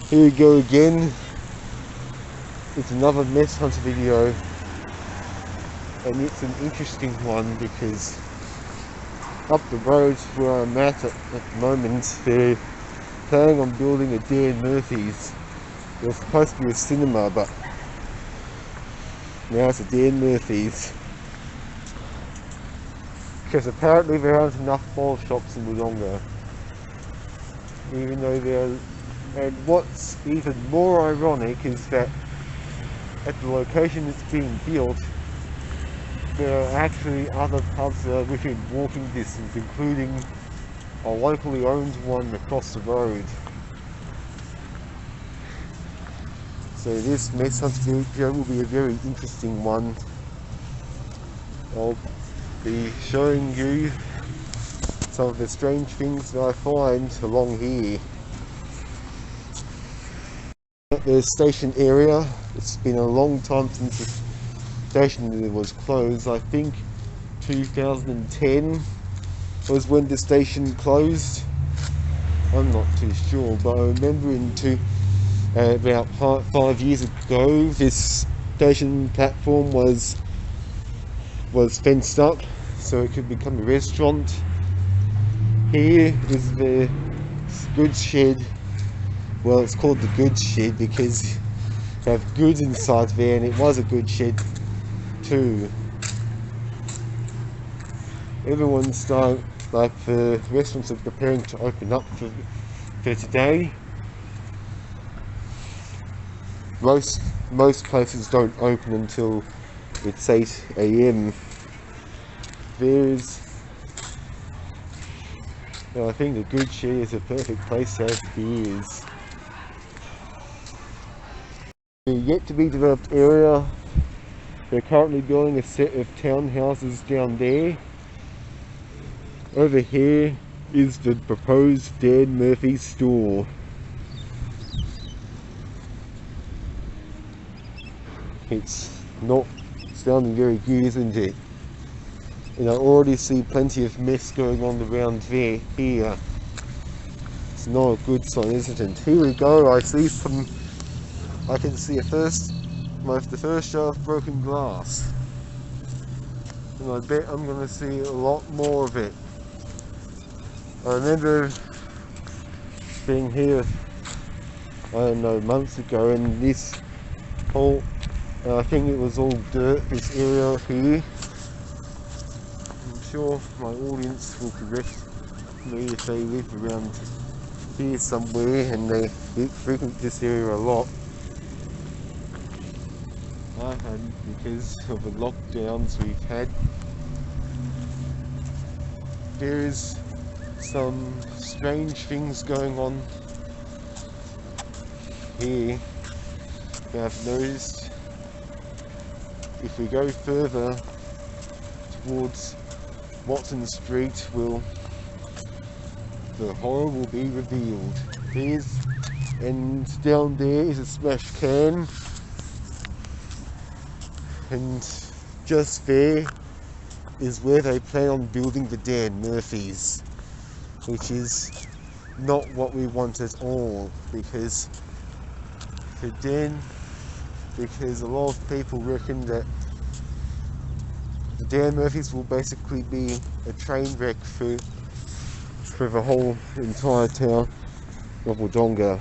Here we go again. It's another mess hunter video, and it's an interesting one because up the road where I'm at the moment, they're planning on building a Dan Murphy's. It was supposed to be a cinema, but now it's a Dan Murphy's. Because apparently there aren't enough ball shops in Wodonga. Even though there are. And what's even more ironic is that at the location it's being built, there are actually other pubs that are within walking distance, including a locally owned one across the road. So this mess hunt video will be a very interesting one. I'll be showing you some of the strange things that I find along here. At the station area, it's been a long time since the station was closed. I think 2010 was when the station closed. I'm not too sure, but I remember about 5 years ago, this station platform was fenced up so it could become a restaurant. Here is the goods shed. Well, it's called the goods shed because they have goods inside there, and it was a goods shed too. Everyone's starting, like the restaurants are preparing to open up for today. Most places don't open until it's 8 AM. I think the goods shed is a perfect place to have beers. The yet to be developed area, they're currently building a set of townhouses down there. Over here is the proposed Dan Murphy's store. It's not sounding very good, isn't it? And I already see plenty of mess going on around here. It's not a good sign, isn't it? Here we go, I can see the first show of broken glass. And I bet I'm going to see a lot more of it. I remember being here, I don't know, months ago, and this whole, I think it was all dirt, this area here. I'm sure my audience will correct me if they live around here somewhere and they frequent this area a lot. I hadn't, because of the lockdowns we've had. There's some strange things going on here that I've noticed. If we go further towards Watson Street, the horror will be revealed. And down there is a smashed can, and just there is where they plan on building the Dan Murphy's, which is not what we want at all, because a lot of people reckon that the Dan Murphy's will basically be a train wreck for the whole entire town of Wodonga.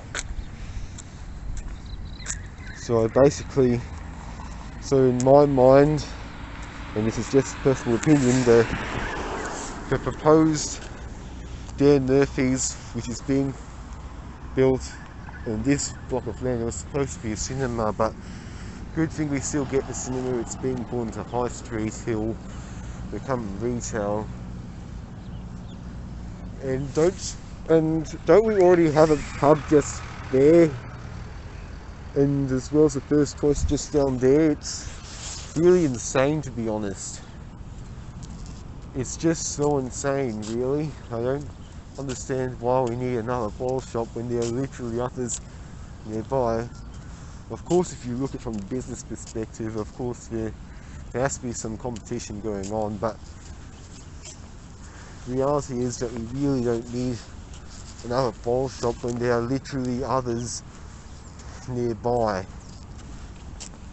So in my mind, and this is just personal opinion, the proposed Dan Murphy's, which is being built in this block of land, it was supposed to be a cinema, but good thing we still get the cinema. It's being put into High Street, it'll become retail. And don't we already have a pub just there? And as well as the first choice just down there. It's really insane, to be honest. It's just so insane, really. I don't understand why we need another ball shop when there are literally others nearby. Of course, if you look at it from a business perspective, of course there has to be some competition going on, but the reality is that we really don't need another ball shop when there are literally others nearby.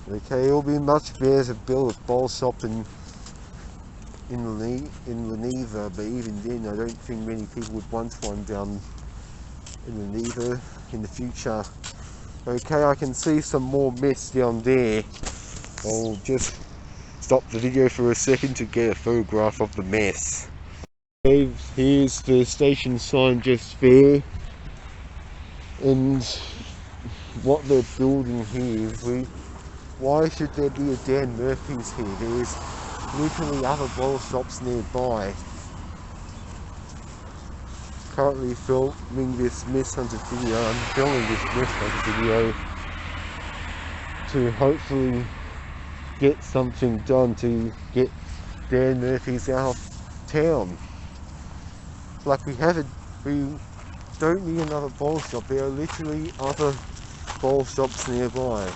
Okay, it'll be much better to build a bowl shop in Leneva, but even then I don't think many people would want one down in Leneva in the future. Okay, I can see some more mist down there. I'll just stop the video for a second to get a photograph of the mess. Okay, here's the station sign just there, and what they're building here is why should there be a Dan Murphy's here? There is literally other bowl shops nearby. Currently filming this Mist Hunter video. I'm filming this Mist Hunter video to hopefully get something done to get Dan Murphy's out of town. Like we don't need another bowl shop. There are literally other bowl shops nearby.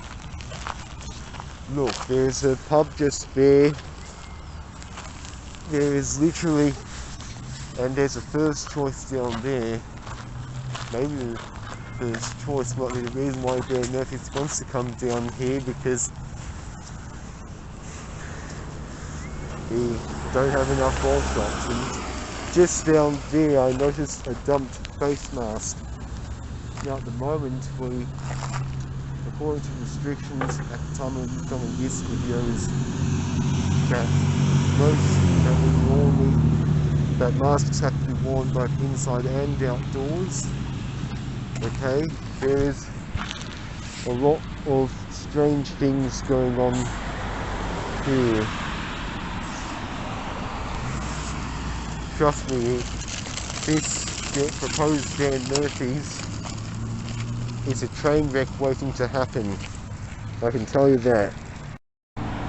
Look, there's a pub just there. There is literally, and there's a first choice down there. Maybe the first choice might be the reason why Dan Murphy wants to come down here, because we don't have enough bowl shops. And just down there I noticed a dumped face mask. Now at the moment, according to restrictions at the time of filming this video, is that masks have to be worn both inside and outdoors. Okay, there is a lot of strange things going on here. Trust me, this proposed Dan Murphy's is a train wreck waiting to happen. I can tell you that.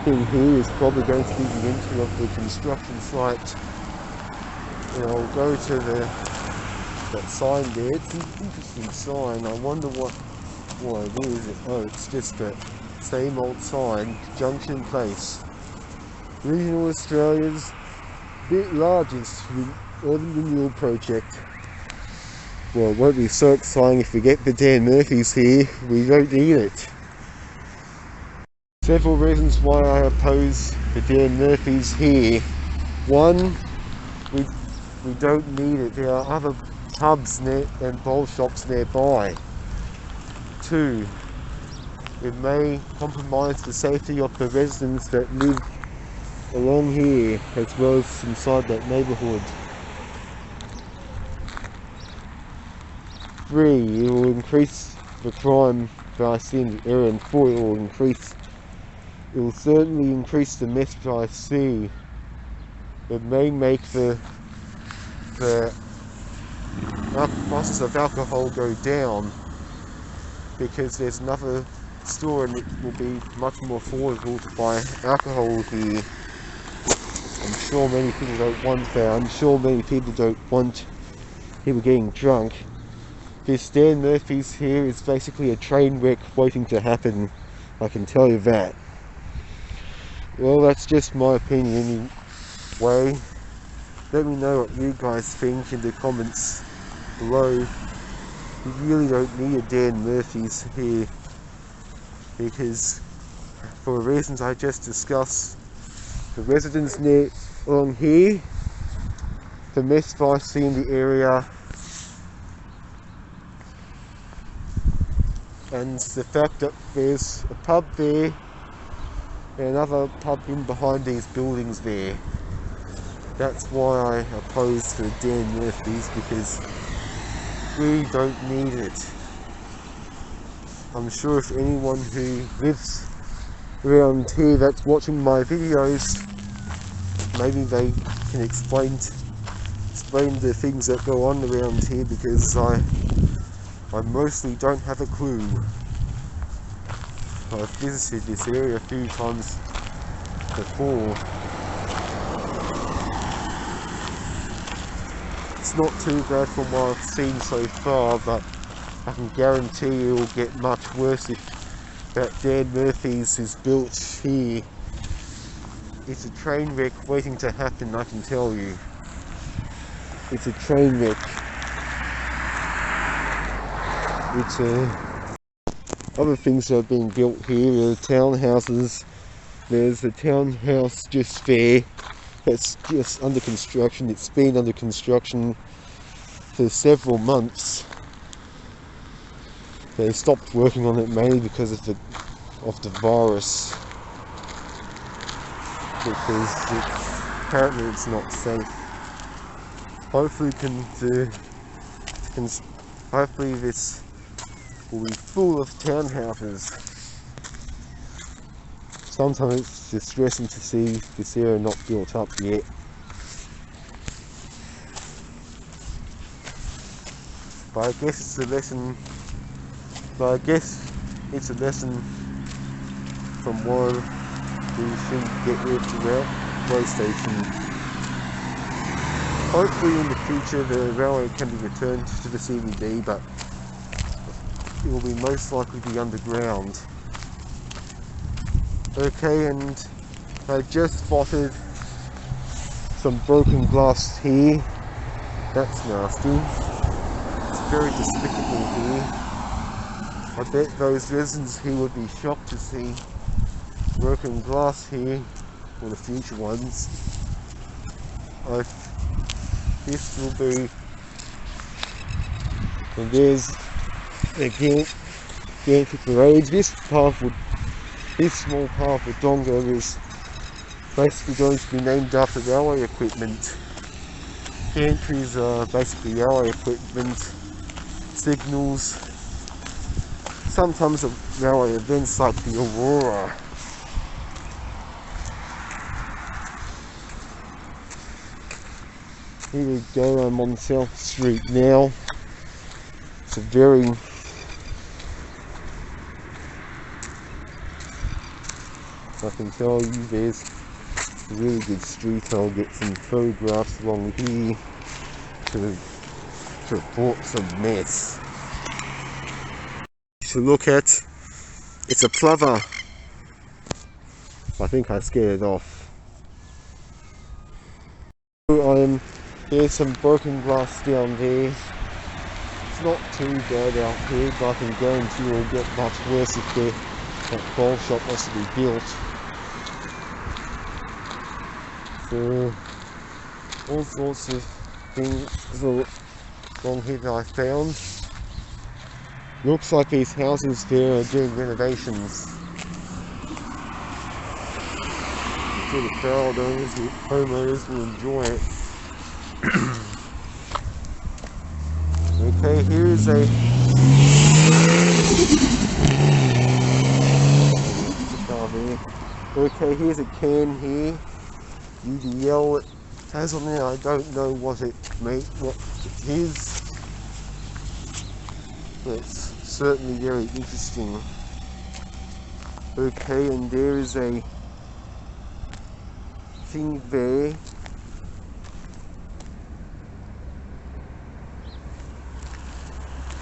In here is probably going to be the entry of the construction site. And I'll go to that sign there. It's an interesting sign. I wonder what it is. Oh, it's just that same old sign, Junction Place. Regional Australia's largest urban renewal project. Well, it won't be so exciting if we get the Dan Murphy's here. We don't need it. Several reasons why I oppose the Dan Murphy's here. One, we don't need it. There are other pubs and bowl shops nearby. Two, it may compromise the safety of the residents that live along here, as well as inside that neighbourhood. 3, it will increase the crime that I see in the area, and 4, it will certainly increase the mess that I see. It may make the prices of alcohol go down, because there's another store and it will be much more affordable to buy alcohol here. I'm sure many people don't want that. I'm sure many people don't want people getting drunk. This Dan Murphy's here is basically a train wreck waiting to happen. I can tell you that. Well, that's just my opinion anyway. Let me know what you guys think in the comments below. You really don't need a Dan Murphy's here, because for the reasons I just discussed, the residents along here, the mess I see in the area, and the fact that there's a pub there and another pub in behind these buildings there. That's why I oppose the Dan Murphy's, because we don't need it. I'm sure if anyone who lives around here that's watching my videos, maybe they can explain the things that go on around here, because I mostly don't have a clue. I've visited this area a few times before. It's not too bad from what I've seen so far, but I can guarantee it will get much worse if that Dan Murphy's is built here. It's a train wreck waiting to happen, I can tell you. It's a train wreck. other things that are being built here are townhouses. There's a townhouse just there that's just under construction. It's been under construction for several months. They stopped working on it mainly because of the virus, because apparently it's not safe. Hopefully hopefully this will be full of townhouses. Sometimes it's distressing to see this area not built up yet. But I guess it's a lesson. From what we shouldn't get rid of the railway station. Hopefully in the future the railway can be returned to the CBD, but it will be most likely be underground. Okay, and I just spotted some broken glass here. That's nasty. It's very despicable here. I bet those residents here would be shocked to see broken glass here for the future ones. This will be, and there's again to parade. This small part of Wodonga is basically going to be named after railway equipment. Gantries are basically railway equipment, signals, sometimes railway events like the Aurora. Here we go, I'm on South Street now. It's a very I can tell you there's a really good street. I'll get some photographs along here to report some mess. To look at, it's a plover. I think I scared it off. There's some broken glass down there. It's not too bad out here, but I can guarantee it will get much worse if that coal shop was to be built. So, all sorts of things along here that I found. Looks like these houses there are doing renovations. I'm sure the proud owners, the homeowners will enjoy it. Okay, here's a okay, here's a can here. UDL it has on there. I don't know what it is. It's certainly very interesting. Okay, and there is a thing there.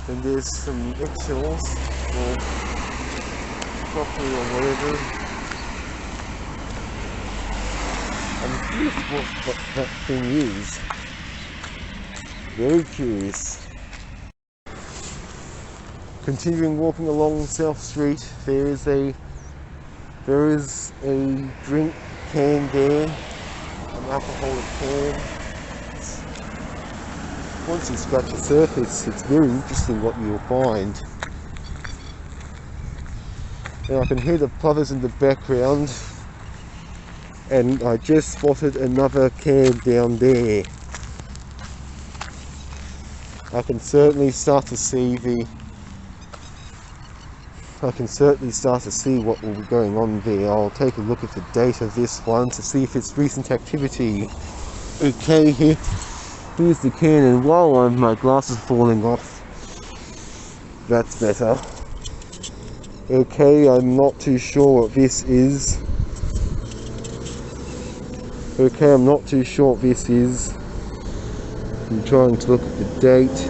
And there's some eggshells or broccoli or whatever. I'm curious what that thing is. Very curious. Continuing walking along South Street, there is a drink can there, an alcoholic can. Once you scratch the surface, it's very interesting what you'll find. Now I can hear the plovers in the background, and I just spotted another can down there. I can certainly start to see what will be going on there. I'll take a look at the date of this one to see if it's recent activity. Okay, here's the can, and while my glass is falling off, that's better. Okay, I'm not too sure what this is. Okay, I'm not too sure what this is. I'm trying to look at the date.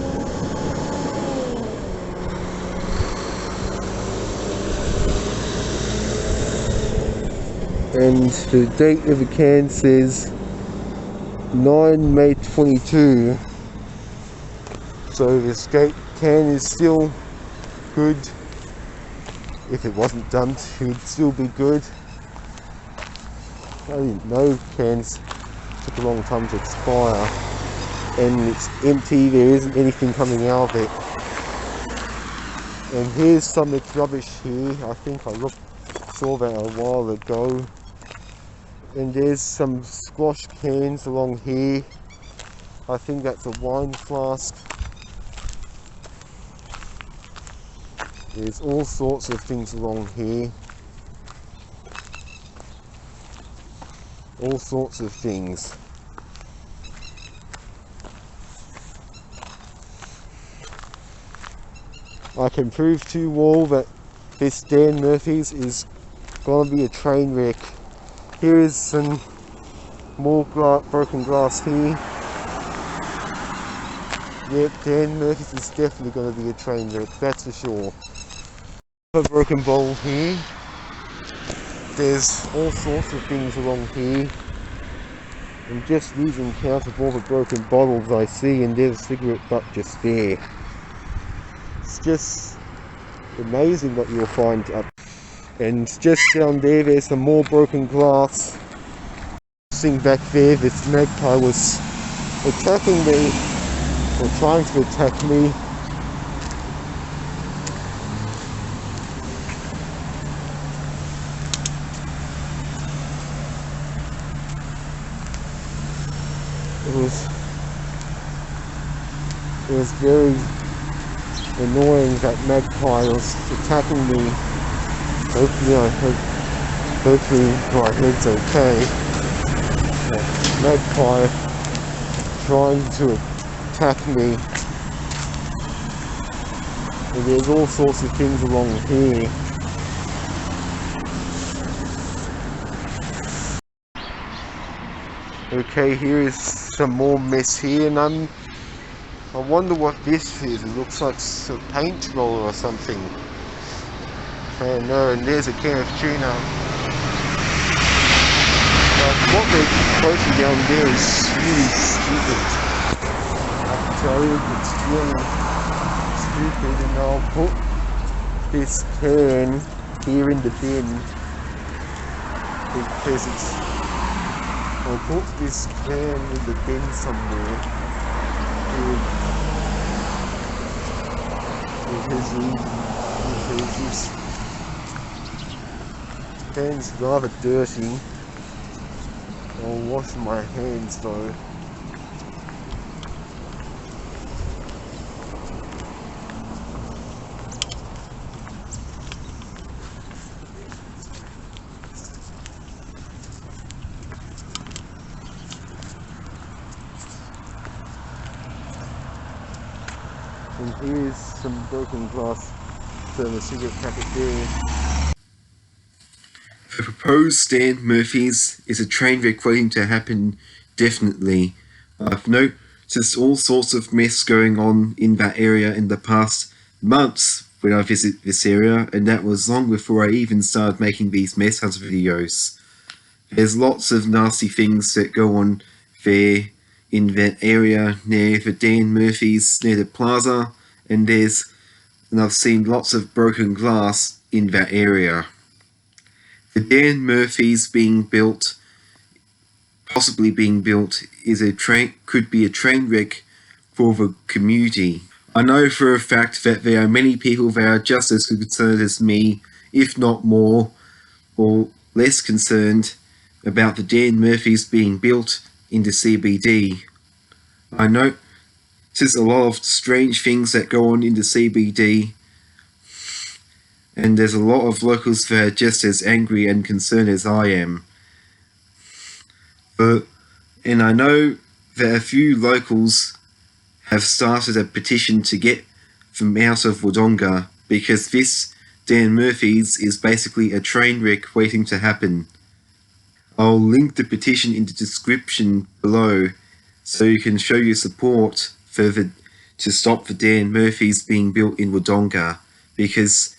And the date of the can says 9 May 22. So this can is still good. if it wasn't dumped, it would still be good. I didn't know cans took a long time to expire, and it's empty, there isn't anything coming out of it. And here's some of the rubbish here. I think I saw that a while ago. And there's some squash cans along here. I think that's a wine flask. There's all sorts of things along here. All sorts of things. I can prove to you all that this Dan Murphy's is gonna be a train wreck. Here is some more broken glass here. Yep, Dan Murphy's is definitely gonna be a train wreck, that's for sure. A broken bowl here. There's all sorts of things along here. I'm just losing count of all the broken bottles I see, and there's a cigarette butt just there. It's just amazing what you'll find up. And just down there, there's some more broken glass. Seeing back there, this magpie was attacking me, or trying to attack me. It was very annoying that magpie was attacking me. Hopefully my head's okay. Magpie trying to attack me. And there's all sorts of things along here. Okay, here is some more mess here, and I wonder what this is. It looks like a paint roller or something. I don't know. And there's a can of tuna. But what they're quoting down there is really stupid. I can tell you, it's really stupid, and I'll put this can here in the bin because I'll put this can in the bin somewhere. Because this can's rather dirty. I'll wash my hands though. And here's some broken glass from a cigarette packet there. The proposed Dan Murphy's is a train wreck waiting to happen, definitely. I've noticed all sorts of mess going on in that area in the past months when I visit this area, and that was long before I even started making these mess hunter videos. There's lots of nasty things that go on there in that area near the Dan Murphy's, near the plaza, and I've seen lots of broken glass in that area. The Dan Murphy's possibly being built, could be a train wreck for the community. I know for a fact that there are many people that are just as concerned as me, if not more, or less concerned about the Dan Murphy's being built in the CBD. I notice a lot of strange things that go on in the CBD, and there's a lot of locals that are just as angry and concerned as I am. And I know that a few locals have started a petition to get them out of Wodonga, because this Dan Murphy's is basically a train wreck waiting to happen. I'll link the petition in the description below so you can show your support to stop the Dan Murphy's being built in Wodonga, because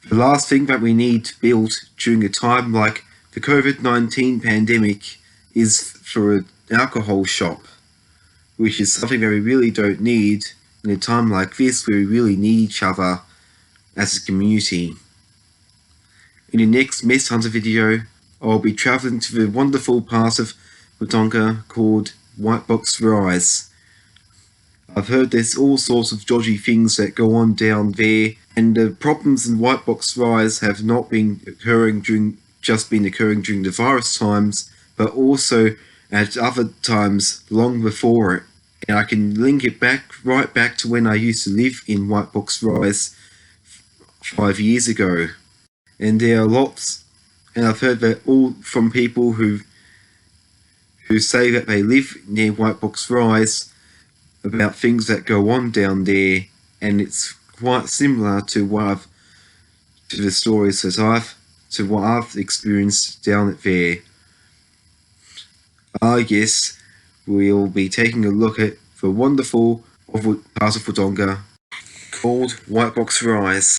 the last thing that we need built during a time like the COVID-19 pandemic is for an alcohol shop, which is something that we really don't need in a time like this where we really need each other as a community. In the next Mist Hunter video, I'll be travelling to the wonderful part of Wodonga called White Box Rise. I've heard there's all sorts of dodgy things that go on down there, and the problems in White Box Rise have not been occurring during the virus times, but also at other times long before it. And I can link it right back to when I used to live in White Box Rise 5 years ago. And there are lots, and I've heard that all from people who say that they live near White Box Rise, about things that go on down there, and it's quite similar to what I've experienced down at there. I guess we'll be taking a look at the wonderful part of Wodonga called White Box Rise.